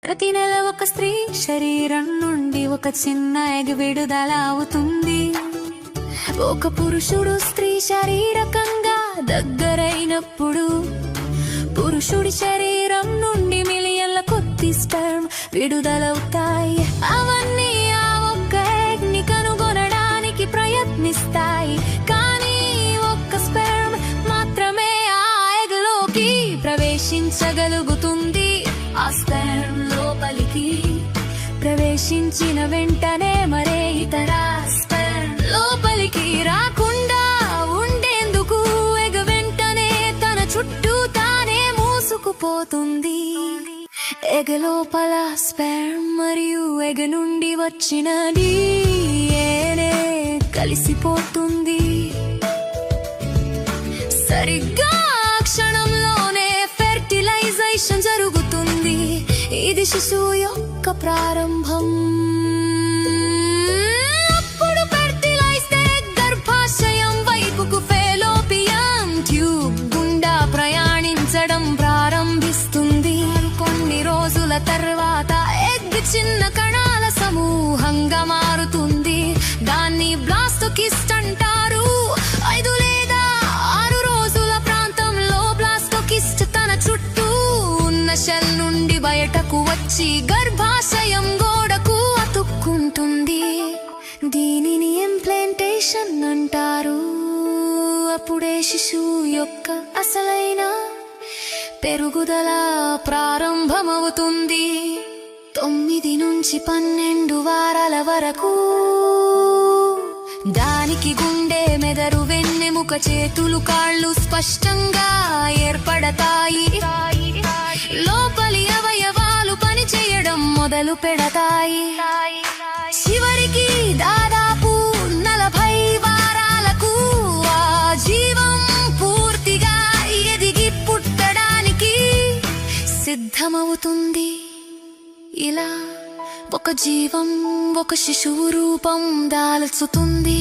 ప్రతి నెల ఒక స్త్రీ శరీరం నుండి ఒక చిన్న ఎగ్ విడుదల అవుతుంది. ఒక పురుషుడు స్త్రీ శారీరకంగా దగ్గరైనప్పుడు పురుషుడి శరీరం నుండి మిలియన్ల కొద్ది స్పెర్మ్ విడుదలవుతాయి. అవన్నీ ఆ ఒక్క ఎగ్ ని కనుగొనడానికి ప్రయత్నిస్తాయి. కానీ ఒక్క స్పెర్మ్ మాత్రమే ఆ ఎగ్ లోకి ప్రవేశించగలుగుతుంది. ఆ స్పెర్మ్ లోపలికి ప్రవేశించిన వెంటనే మరే ఇతర స్పెర్మ్ లోపలికి రాకుండా ఉండేందుకు ఎగ్ వెంటనే తన చుట్టూ తానే మూసుకుపోతుంది. ఎగ్ లోపల స్పెర్మ్ మరియు ఎగ్ నుండి వచ్చిన DNA కలిసిపోతుంది. సరిగ్గా క్షణంలోనే ఫెర్టిలైజేషన్ జరుగుతుంది. ఇది శిశువు యొక్క ప్రారంభం. అప్పుడు ఫెర్టిలైజ్ గర్భాశయం వైపుకు ఫెలోపియన్ ట్యూబ్ గుండా ప్రయాణించడం ప్రారంభిస్తుంది. కొన్ని రోజుల తర్వాత ఎగ్ చిన్న కణాల సమూహంగా మారుతుంది. దాన్ని బ్లాస్టోకిస్ట్ అంటారు. 5 లేదా 6 రోజుల ప్రాంతంలో బ్లాస్టోకిస్ట్ తన చుట్టూ ఉన్న షెల్ నుండి బయటకు వచ్చి గర్భాశయం గోడకు అతుక్కుంటుంది. దీనిని ఇంప్లాంటేషన్ అంటారు. అప్పుడే శిశువు యొక్క అసలైన పెరుగుదల ప్రారంభమవుతుంది. 9 నుంచి 12 వారాల వరకు దానికి గుండె, మెదడు, వెన్నెముక, చేతులు, కాళ్ళు స్పష్టంగా ఏర్పడతాయి. లోపలి అవయవాలు పనిచేయడం మొదలు పెడతాయి. చివరికి దాదాపు 40 వారాలకు ఆ జీవం పూర్తిగా ఎదిగి పుట్టడానికి సిద్ధమవుతుంది. ఇలా ఒక జీవం ఒక శిశువు రూపం దాల్చుతుంది.